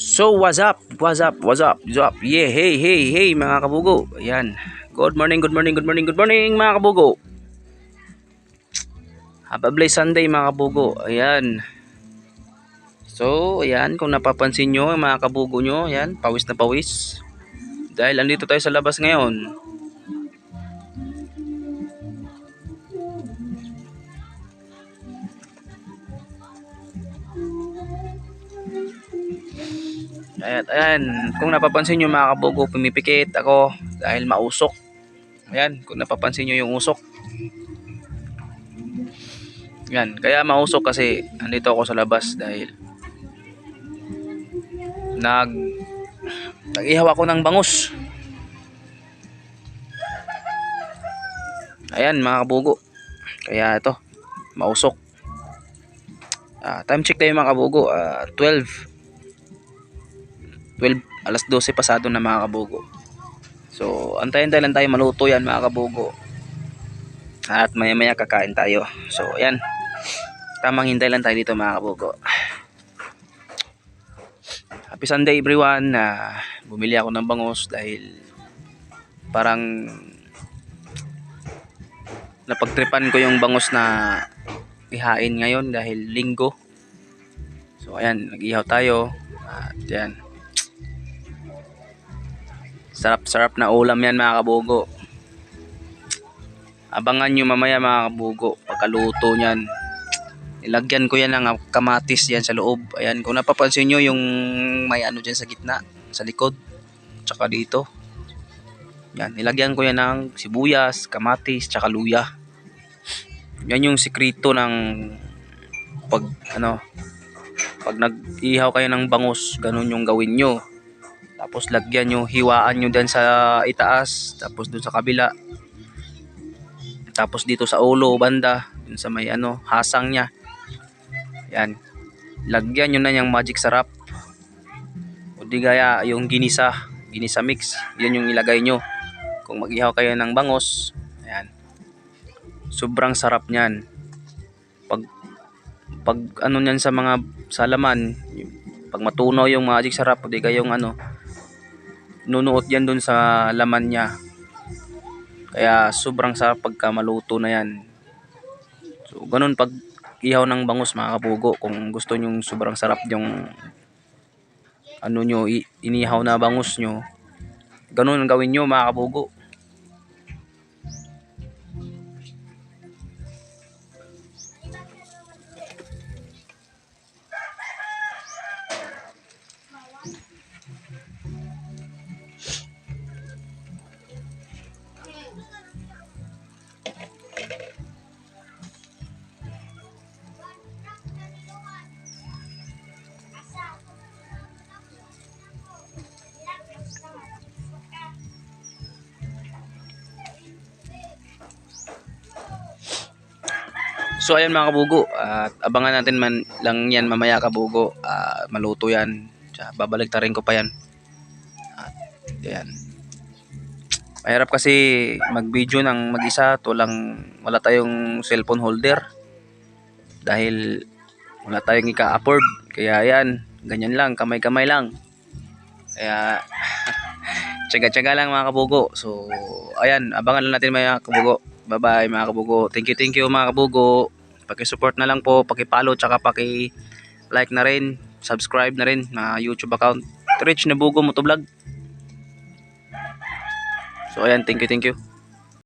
So what's up? What's up? What's up? What's up? Yeah, hey mga kabugo. Ayan. Good morning mga kabugo. Have a blessed Sunday mga kabugo. Ayan. So, ayan, kung napapansin nyo mga kabugo nyo, ayan, pawis na pawis. Dahil andito tayo sa labas ngayon. Ayan, kung napapansin nyo mga kabugo, pumipikit ako dahil mausok. Ayan, kung napapansin nyo yung usok. Yan, kaya mausok kasi andito ako sa labas dahil nag-ihaw ako ng bangus. Ayan mga kabugo. Kaya ito, mausok. Time check tayo mga kabugo. 12 alas 12 pasado na mga kabugo. So, antayin lang tayo maluto yan mga kabugo. At maya maya kakain tayo. So, ayan. Tamang hintay lang tayo dito mga kabugo. Happy Sunday everyone. Bumili ako ng bangus dahil parang napagtripan ko yung bangus na ihain ngayon dahil linggo. So ayan, nag-ihaw tayo. At yan. Sarap na ulam yan mga kabugo. Abangan nyo mamaya mga kabugo pagkaluto nyan. Ilagyan ko yan ng kamatis yan sa loob. Ayan, kung napapansin nyo yung may ano dyan sa gitna, sa likod, tsaka dito. Yan, ilagyan ko yan ng sibuyas, kamatis, tsaka luya. Yan yung sikreto ng pag nag-ihaw kayo ng bangus, ganun yung gawin nyo. Tapos lagyan nyo, hiwaan nyo dyan sa itaas, tapos dun sa kabila. Tapos dito sa ulo, banda, dun sa may hasang nya. Yan. Lagyan nyo na yung magic sarap. O di gaya yung ginisa mix, yan yung ilagay nyo. Kung mag-ihaw kayo ng bangus, ayan. Sobrang sarap niyan. Pag niyan sa mga salaman, pag matunaw yung magic sarap, o di kaya yung nunuot yan dun sa laman niya. Kaya sobrang sarap pagka maluto na yan. So ganun pag ihaw ng bangus mga kabugo, kung gusto nyo sobrang sarap yung inihaw na bangus nyo, ganun ang gawin nyo mga kabugo. So ayan mga kabugo, at abangan natin man lang yan mamaya kabugo, maluto yan. Babalik ta rin ko pa yan. At yan. Mahirap kasi mag-video ng mag-isa, wala tayong cellphone holder. Dahil wala tayong ika-afford. Kaya yan, ganyan lang, kamay-kamay lang. Kaya tsaga-tsaga lang mga kabugo. So ayan, abangan lang natin mga kabugo. Bye-bye mga kabugo. Thank you mga kabugo. Paki-support na lang po, paki-follow, tsaka paki-like na rin, subscribe na rin na YouTube account. Rich na Bugo Motovlog. So ayan, thank you.